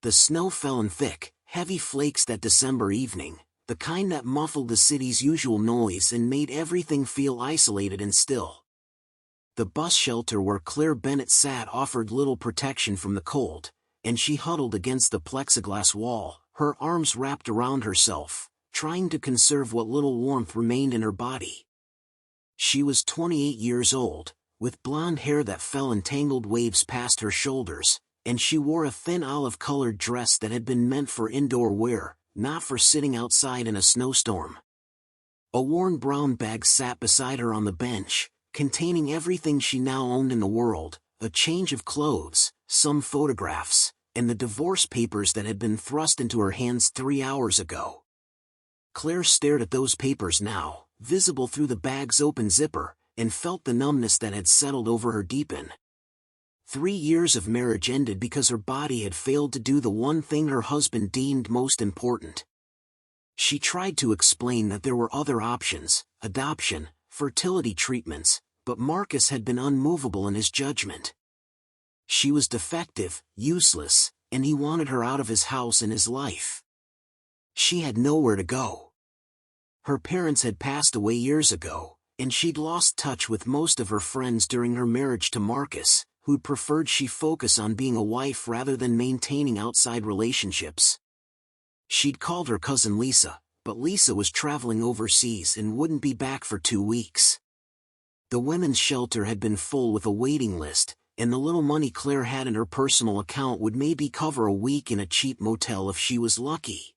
The snow fell in thick, heavy flakes that December evening, the kind that muffled the city's usual noise and made everything feel isolated and still. The bus shelter where Claire Bennett sat offered little protection from the cold, and she huddled against the plexiglass wall, her arms wrapped around herself, trying to conserve what little warmth remained in her body. She was 28 years old, with blonde hair that fell in tangled waves past her shoulders, and she wore a thin olive-colored dress that had been meant for indoor wear, not for sitting outside in a snowstorm. A worn brown bag sat beside her on the bench, containing everything she now owned in the world, a change of clothes, some photographs, and the divorce papers that had been thrust into her hands 3 hours ago. Claire stared at those papers now, visible through the bag's open zipper, and felt the numbness that had settled over her deepen. 3 years of marriage ended because her body had failed to do the one thing her husband deemed most important. She tried to explain that there were other options, adoption, fertility treatments, but Marcus had been unmovable in his judgment. She was defective, useless, and he wanted her out of his house and his life. She had nowhere to go. Her parents had passed away years ago, and she'd lost touch with most of her friends during her marriage to Marcus, who'd preferred she focus on being a wife rather than maintaining outside relationships. She'd called her cousin Lisa, but Lisa was traveling overseas and wouldn't be back for 2 weeks. The women's shelter had been full with a waiting list, and the little money Claire had in her personal account would maybe cover a week in a cheap motel if she was lucky.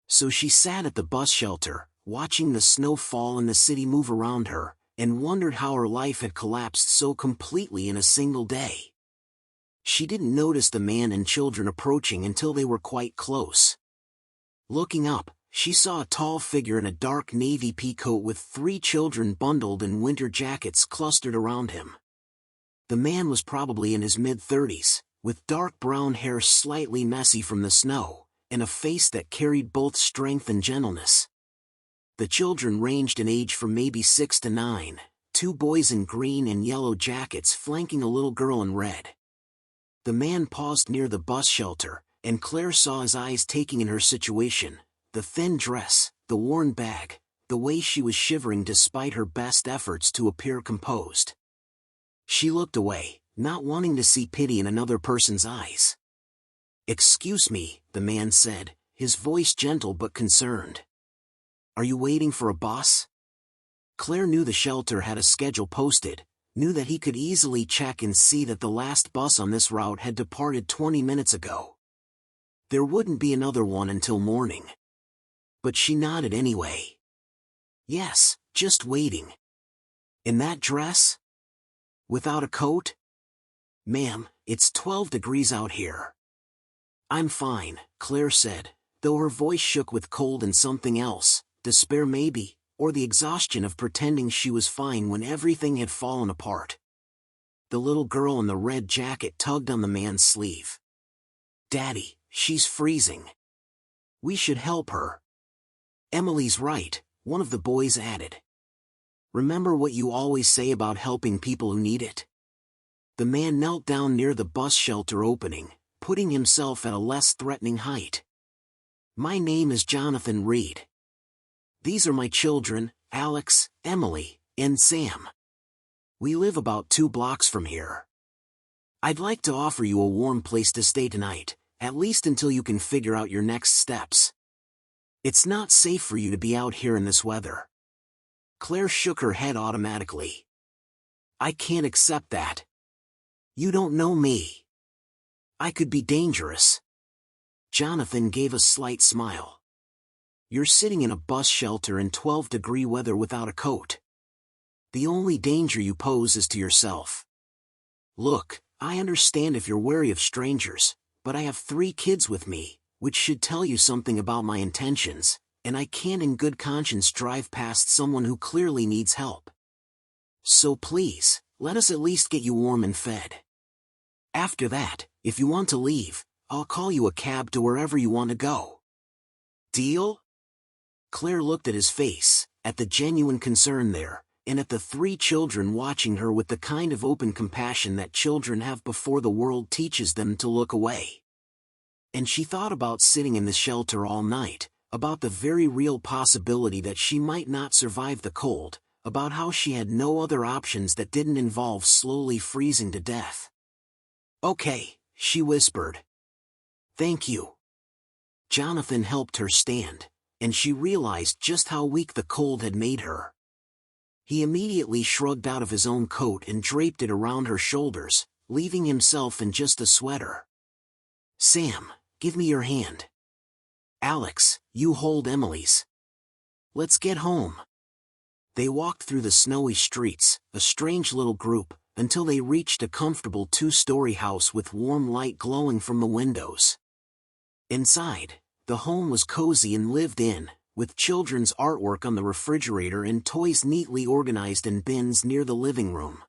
So she sat at the bus shelter, watching the snow fall and the city move around her, and wondered how her life had collapsed so completely in a single day. She didn't notice the man and children approaching until they were quite close. Looking up, she saw a tall figure in a dark navy pea coat with 3 children bundled in winter jackets clustered around him. The man was probably in his mid-30s, with dark brown hair slightly messy from the snow, and a face that carried both strength and gentleness. The children ranged in age from maybe 6 to 9, 2 boys in green and yellow jackets flanking a little girl in red. The man paused near the bus shelter, and Claire saw his eyes taking in her situation, the thin dress, the worn bag, the way she was shivering despite her best efforts to appear composed. She looked away, not wanting to see pity in another person's eyes. "Excuse me," the man said, his voice gentle but concerned. "Are you waiting for a bus?" Claire knew the shelter had a schedule posted, knew that he could easily check and see that the last bus on this route had departed 20 minutes ago. There wouldn't be another one until morning. But she nodded anyway. "Yes, just waiting." "In that dress? Without a coat?" "Ma'am, it's 12 degrees out here." "I'm fine," Claire said, though her voice shook with cold and something else, despair maybe, or the exhaustion of pretending she was fine when everything had fallen apart. The little girl in the red jacket tugged on the man's sleeve. "Daddy, she's freezing. We should help her." "Emily's right," one of the boys added. "Remember what you always say about helping people who need it?" The man knelt down near the bus shelter opening, putting himself at a less threatening height. "My name is Jonathan Reed. These are my children, Alex, Emily, and Sam. We live about 2 blocks from here. I'd like to offer you a warm place to stay tonight, at least until you can figure out your next steps. It's not safe for you to be out here in this weather." Claire shook her head automatically. "I can't accept that. You don't know me. I could be dangerous." Jonathan gave a slight smile. "You're sitting in a bus shelter in 12-degree weather without a coat. The only danger you pose is to yourself. Look, I understand if you're wary of strangers, but I have 3 kids with me, which should tell you something about my intentions, and I can't in good conscience drive past someone who clearly needs help. So please, let us at least get you warm and fed. After that, if you want to leave, I'll call you a cab to wherever you want to go. Deal?" Claire looked at his face, at the genuine concern there, and at the 3 children watching her with the kind of open compassion that children have before the world teaches them to look away. And she thought about sitting in the shelter all night, about the very real possibility that she might not survive the cold, about how she had no other options that didn't involve slowly freezing to death. "Okay," she whispered. "Thank you." Jonathan helped her stand, and she realized just how weak the cold had made her. He immediately shrugged out of his own coat and draped it around her shoulders, leaving himself in just a sweater. "Sam, give me your hand. Alex, you hold Emily's. Let's get home." They walked through the snowy streets, a strange little group, until they reached a comfortable two-story house with warm light glowing from the windows. Inside, the home was cozy and lived in, with children's artwork on the refrigerator and toys neatly organized in bins near the living room.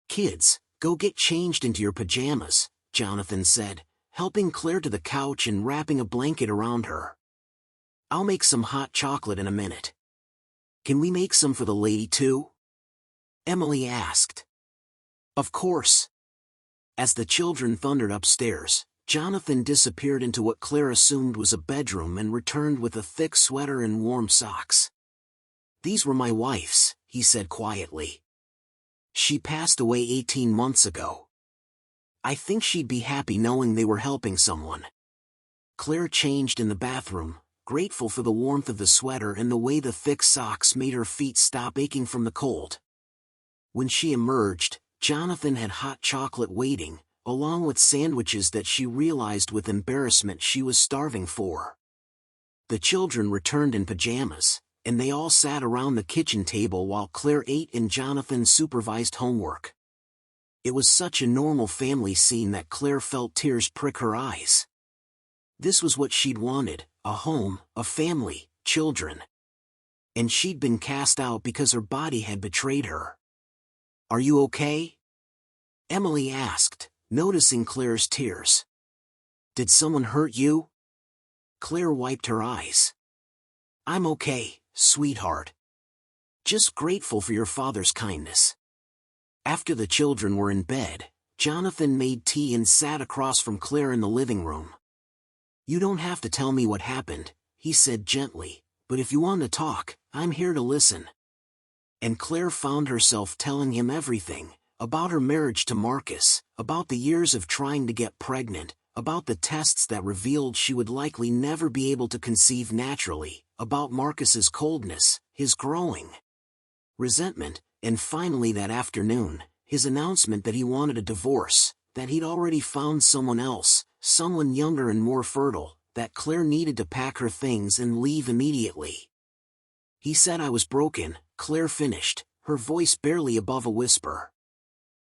"Kids, go get changed into your pajamas," Jonathan said, helping Claire to the couch and wrapping a blanket around her. "I'll make some hot chocolate in a minute." "Can we make some for the lady too?" Emily asked. "Of course." As the children thundered upstairs, Jonathan disappeared into what Claire assumed was a bedroom and returned with a thick sweater and warm socks. "These were my wife's," he said quietly. "She passed away 18 months ago. I think she'd be happy knowing they were helping someone." Claire changed in the bathroom, grateful for the warmth of the sweater and the way the thick socks made her feet stop aching from the cold. When she emerged, Jonathan had hot chocolate waiting, along with sandwiches that she realized with embarrassment she was starving for. The children returned in pajamas, and they all sat around the kitchen table while Claire ate and Jonathan supervised homework. It was such a normal family scene that Claire felt tears prick her eyes. This was what she'd wanted, a home, a family, children. And she'd been cast out because her body had betrayed her. "Are you okay?" Emily asked, noticing Claire's tears. "Did someone hurt you?" Claire wiped her eyes. "I'm okay, sweetheart. Just grateful for your father's kindness." After the children were in bed, Jonathan made tea and sat across from Claire in the living room. "You don't have to tell me what happened," he said gently, "but if you want to talk, I'm here to listen." And Claire found herself telling him everything, about her marriage to Marcus, about the years of trying to get pregnant, about the tests that revealed she would likely never be able to conceive naturally, about Marcus's coldness, his growing resentment, and finally that afternoon, his announcement that he wanted a divorce, that he'd already found someone else, someone younger and more fertile, that Claire needed to pack her things and leave immediately. "He said I was broken," Claire finished, her voice barely above a whisper.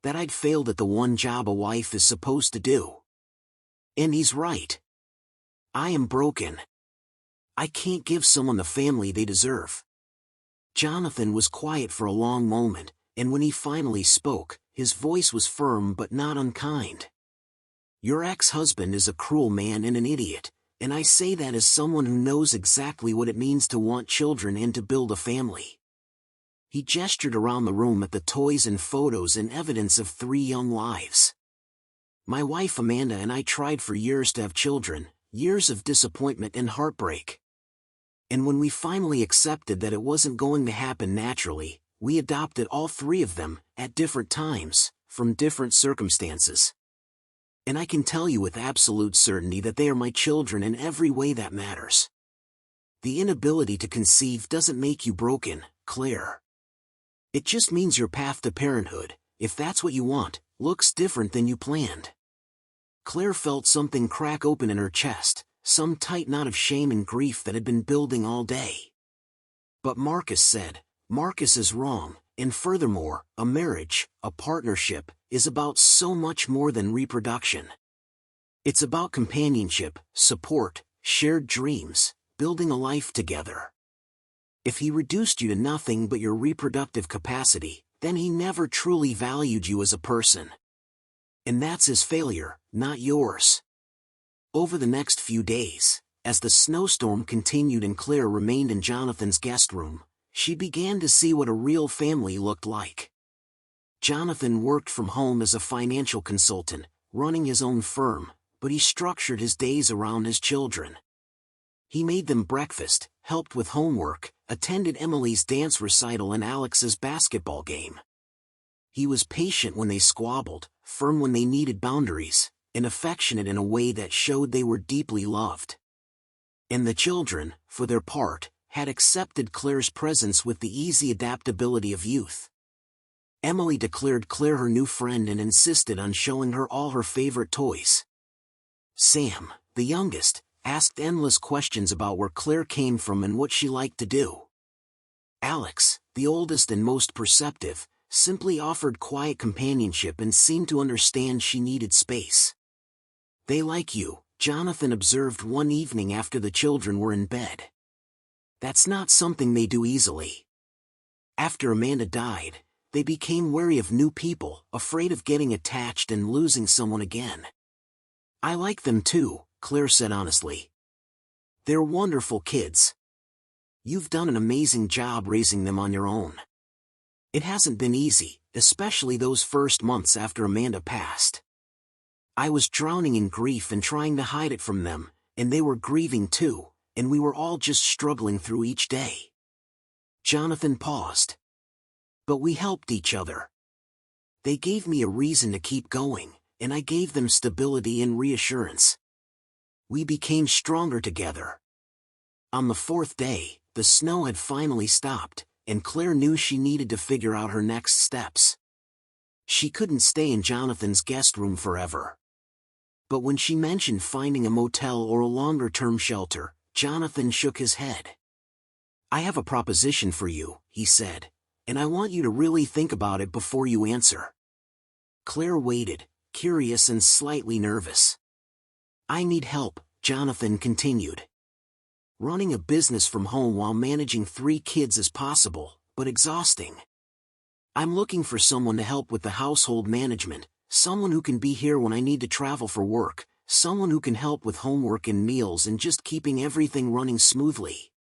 "That I'd failed at the one job a wife is supposed to do. And he's right. I am broken. I can't give someone the family they deserve." Jonathan was quiet for a long moment, and when he finally spoke, his voice was firm but not unkind. "Your ex-husband is a cruel man and an idiot, and I say that as someone who knows exactly what it means to want children and to build a family." He gestured around the room at the toys and photos and evidence of 3 young lives. "My wife Amanda and I tried for years to have children, years of disappointment and heartbreak. And when we finally accepted that it wasn't going to happen naturally, we adopted all 3 of them, at different times, from different circumstances. And I can tell you with absolute certainty that they are my children in every way that matters. The inability to conceive doesn't make you broken, Claire. It just means your path to parenthood, if that's what you want, looks different than you planned." Claire felt something crack open in her chest, some tight knot of shame and grief that had been building all day. "But Marcus said, Marcus is wrong, and furthermore, a marriage, a partnership, is about so much more than reproduction. It's about companionship, support, shared dreams, building a life together. If he reduced you to nothing but your reproductive capacity, then he never truly valued you as a person. And that's his failure, not yours." Over the next few days, as the snowstorm continued and Claire remained in Jonathan's guest room, she began to see what a real family looked like. Jonathan worked from home as a financial consultant, running his own firm, but he structured his days around his children. He made them breakfast, helped with homework, attended Emily's dance recital and Alex's basketball game. He was patient when they squabbled, firm when they needed boundaries, and affectionate in a way that showed they were deeply loved. And the children, for their part, had accepted Claire's presence with the easy adaptability of youth. Emily declared Claire her new friend and insisted on showing her all her favorite toys. Sam, the youngest, asked endless questions about where Claire came from and what she liked to do. Alex, the oldest and most perceptive, simply offered quiet companionship and seemed to understand she needed space. "They like you," Jonathan observed one evening after the children were in bed. "That's not something they do easily." After Amanda died, they became wary of new people, afraid of getting attached and losing someone again. "I like them too," Claire said honestly. "They're wonderful kids. You've done an amazing job raising them on your own. It hasn't been easy, especially those first months after Amanda passed. I was drowning in grief and trying to hide it from them, and they were grieving too, and we were all just struggling through each day." Jonathan paused. "But we helped each other. They gave me a reason to keep going, and I gave them stability and reassurance. We became stronger together." On the fourth day, the snow had finally stopped, and Claire knew she needed to figure out her next steps. She couldn't stay in Jonathan's guest room forever. But when she mentioned finding a motel or a longer-term shelter, Jonathan shook his head. "I have a proposition for you," he said, "and I want you to really think about it before you answer." Claire waited, curious and slightly nervous. "I need help," Jonathan continued. "Running a business from home while managing 3 kids is possible, but exhausting. I'm looking for someone to help with the household management, someone who can be here when I need to travel for work, someone who can help with homework and meals and just keeping everything running smoothly.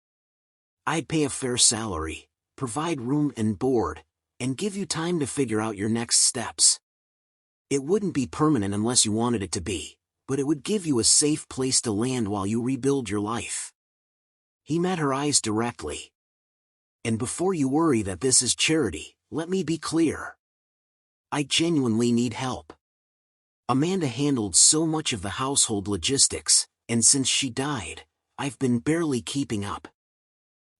I'd pay a fair salary, provide room and board, and give you time to figure out your next steps. It wouldn't be permanent unless you wanted it to be, but it would give you a safe place to land while you rebuild your life." He met her eyes directly. "And before you worry that this is charity, let me be clear. I genuinely need help. Amanda handled so much of the household logistics, and since she died, I've been barely keeping up.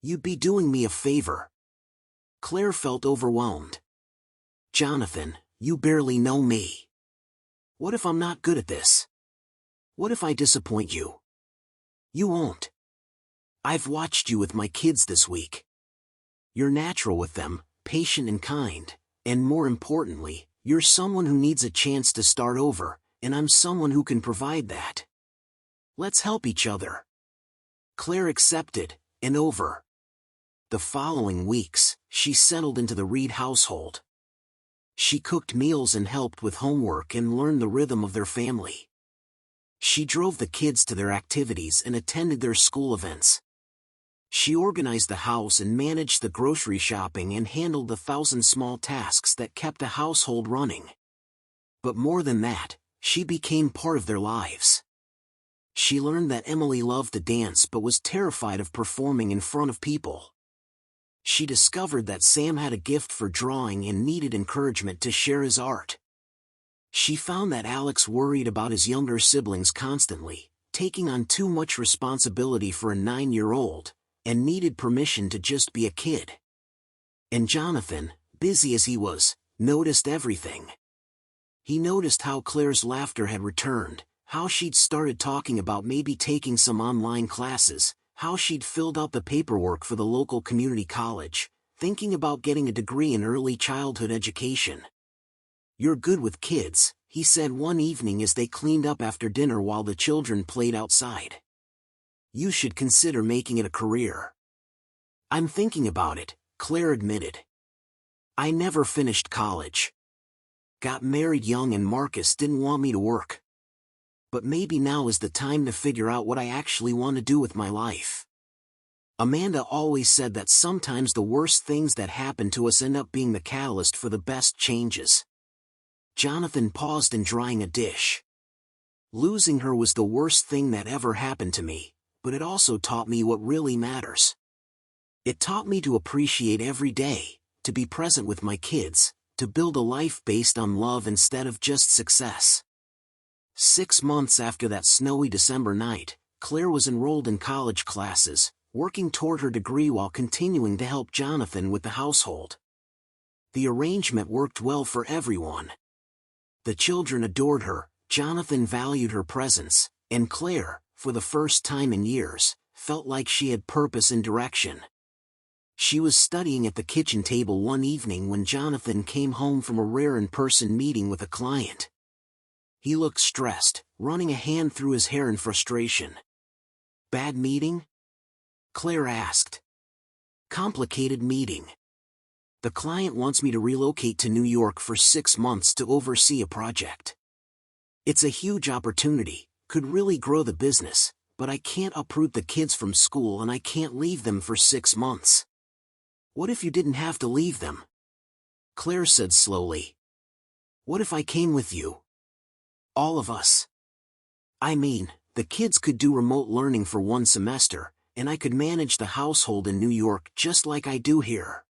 You'd be doing me a favor." Claire felt overwhelmed. "Jonathan, you barely know me. What if I'm not good at this? What if I disappoint you?" "You won't. I've watched you with my kids this week. You're natural with them, patient and kind, and more importantly, you're someone who needs a chance to start over, and I'm someone who can provide that. Let's help each other." Claire accepted, and over the following weeks, she settled into the Reed household. She cooked meals and helped with homework and learned the rhythm of their family. She drove the kids to their activities and attended their school events. She organized the house and managed the grocery shopping and handled the 1,000 small tasks that kept a household running. But more than that, she became part of their lives. She learned that Emily loved to dance but was terrified of performing in front of people. She discovered that Sam had a gift for drawing and needed encouragement to share his art. She found that Alex worried about his younger siblings constantly, taking on too much responsibility for a 9-year-old, and needed permission to just be a kid. And Jonathan, busy as he was, noticed everything. He noticed how Claire's laughter had returned, how she'd started talking about maybe taking some online classes, how she'd filled out the paperwork for the local community college, thinking about getting a degree in early childhood education. "You're good with kids," he said one evening as they cleaned up after dinner while the children played outside. "You should consider making it a career." "I'm thinking about it," Claire admitted. "I never finished college. Got married young and Marcus didn't want me to work. But maybe now is the time to figure out what I actually want to do with my life." Amanda always said that sometimes the worst things that happen to us end up being the catalyst for the best changes. Jonathan paused in drying a dish. Losing her was the worst thing that ever happened to me, but it also taught me what really matters. It taught me to appreciate every day, to be present with my kids, to build a life based on love instead of just success. 6 months after that snowy December night, Claire was enrolled in college classes, working toward her degree while continuing to help Jonathan with the household. The arrangement worked well for everyone. The children adored her, Jonathan valued her presence, and Claire, for the first time in years, felt like she had purpose and direction. She was studying at the kitchen table one evening when Jonathan came home from a rare in-person meeting with a client. He looked stressed, running a hand through his hair in frustration. "Bad meeting?" Claire asked. "Complicated meeting. The client wants me to relocate to New York for 6 months to oversee a project. It's a huge opportunity, could really grow the business, but I can't uproot the kids from school and I can't leave them for 6 months." "What if you didn't have to leave them?" Claire said slowly. "What if I came with you? All of us. I mean, the kids could do remote learning for 1 semester, and I could manage the household in New York just like I do here.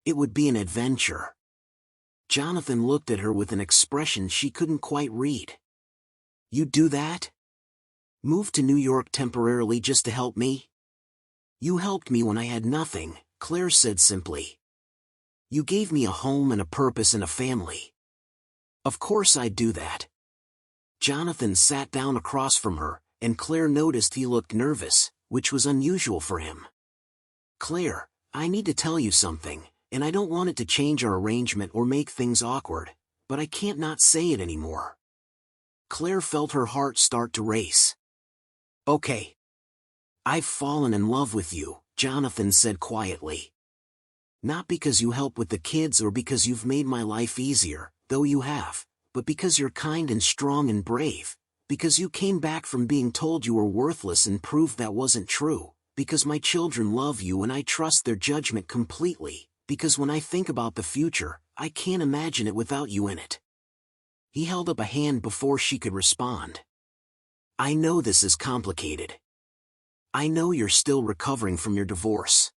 It would be an adventure." Jonathan looked at her with an expression she couldn't quite read. "You'd do that? Move to New York temporarily just to help me?" "You helped me when I had nothing," Claire said simply. "You gave me a home and a purpose and a family. Of course I'd do that." Jonathan sat down across from her, and Claire noticed he looked nervous, which was unusual for him. "Claire, I need to tell you something, and I don't want it to change our arrangement or make things awkward, but I can't not say it anymore." Claire felt her heart start to race. "Okay. I've fallen in love with you," Jonathan said quietly. "Not because you help with the kids or because you've made my life easier, though you have, but because you're kind and strong and brave, because you came back from being told you were worthless and proved that wasn't true, because my children love you and I trust their judgment completely, because when I think about the future, I can't imagine it without you in it." He held up a hand before she could respond. "I know this is complicated. I know you're still recovering from your divorce.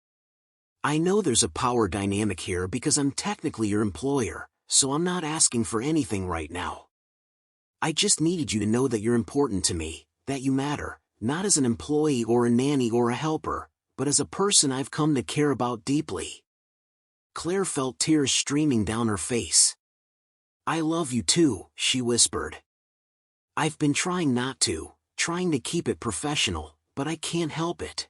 I know there's a power dynamic here because I'm technically your employer, so I'm not asking for anything right now. I just needed you to know that you're important to me, that you matter, not as an employee or a nanny or a helper, but as a person I've come to care about deeply." Claire felt tears streaming down her face. "I love you too," she whispered. "I've been trying not to, trying to keep it professional, but I can't help it.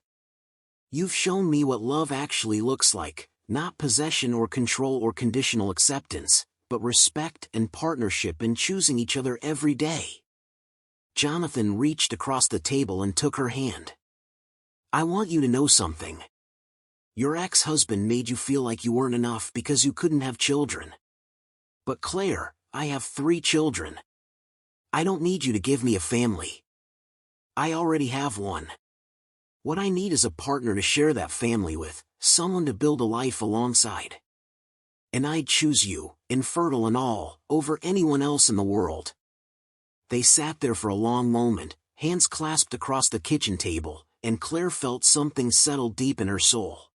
You've shown me what love actually looks like, not possession or control or conditional acceptance, but respect and partnership and choosing each other every day." Jonathan reached across the table and took her hand. "I want you to know something. Your ex-husband made you feel like you weren't enough because you couldn't have children. But Claire, I have 3 children. I don't need you to give me a family. I already have one. What I need is a partner to share that family with, someone to build a life alongside. And I'd choose you, infertile and all, over anyone else in the world." They sat there for a long moment, hands clasped across the kitchen table, and Claire felt something settle deep in her soul.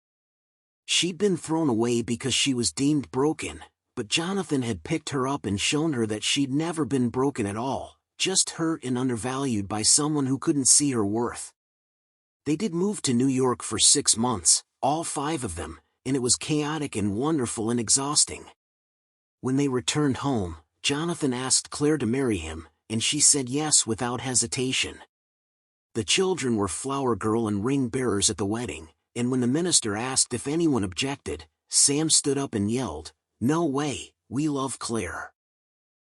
She'd been thrown away because she was deemed broken, but Jonathan had picked her up and shown her that she'd never been broken at all, just hurt and undervalued by someone who couldn't see her worth. They did move to New York for 6 months, all 5 of them, and it was chaotic and wonderful and exhausting. When they returned home, Jonathan asked Claire to marry him, and she said yes without hesitation. The children were flower girl and ring bearers at the wedding, and when the minister asked if anyone objected, Sam stood up and yelled, "No way, we love Claire."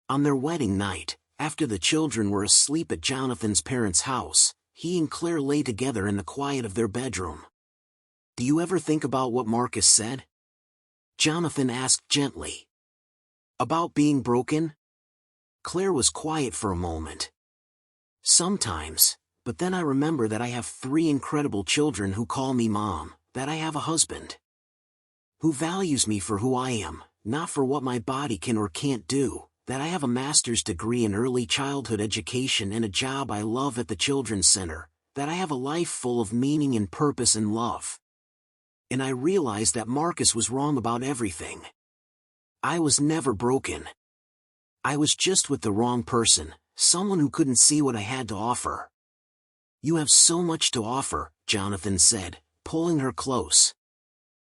On their wedding night, after the children were asleep at Jonathan's parents' house, he and Claire lay together in the quiet of their bedroom. "Do you ever think about what Marcus said?" Jonathan asked gently. "About being broken?" Claire was quiet for a moment. "Sometimes, but then I remember that I have 3 incredible children who call me mom, that I have a husband who values me for who I am, not for what my body can or can't do, that I have a master's degree in early childhood education and a job I love at the Children's Center, that I have a life full of meaning and purpose and love. And I realized that Marcus was wrong about everything. I was never broken. I was just with the wrong person, someone who couldn't see what I had to offer. You have so much to offer, Jonathan said, pulling her close.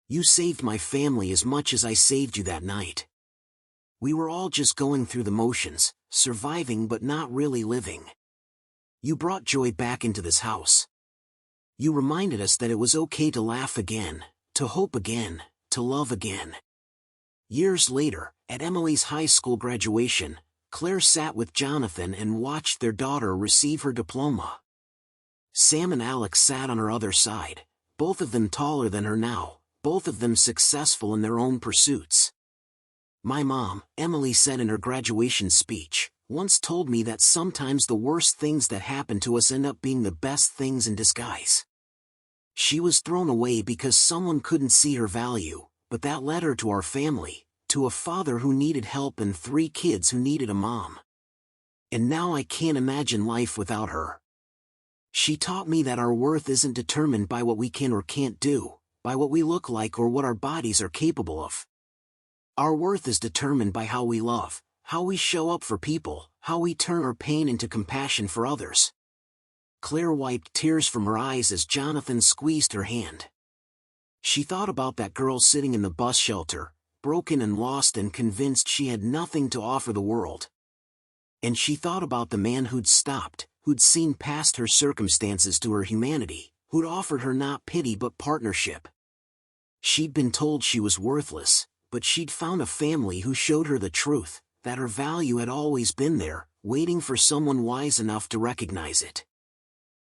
You saved my family as much as I saved you that night. We were all just going through the motions, surviving but not really living. You brought joy back into this house. You reminded us that it was okay to laugh again, to hope again, to love again. Years later, at Emily's high school graduation, Claire sat with Jonathan and watched their daughter receive her diploma. Sam and Alex sat on her other side, both of them taller than her now, both of them successful in their own pursuits. My mom, Emily said in her graduation speech, once told me that sometimes the worst things that happen to us end up being the best things in disguise. She was thrown away because someone couldn't see her value, but that led her to our family, to a father who needed help and 3 kids who needed a mom. And now I can't imagine life without her. She taught me that our worth isn't determined by what we can or can't do, by what we look like or what our bodies are capable of. Our worth is determined by how we love, how we show up for people, how we turn our pain into compassion for others. Claire wiped tears from her eyes as Jonathan squeezed her hand. She thought about that girl sitting in the bus shelter, broken and lost and convinced she had nothing to offer the world. And she thought about the man who'd stopped, who'd seen past her circumstances to her humanity, who'd offered her not pity but partnership. She'd been told she was worthless, but she'd found a family who showed her the truth, that her value had always been there, waiting for someone wise enough to recognize it.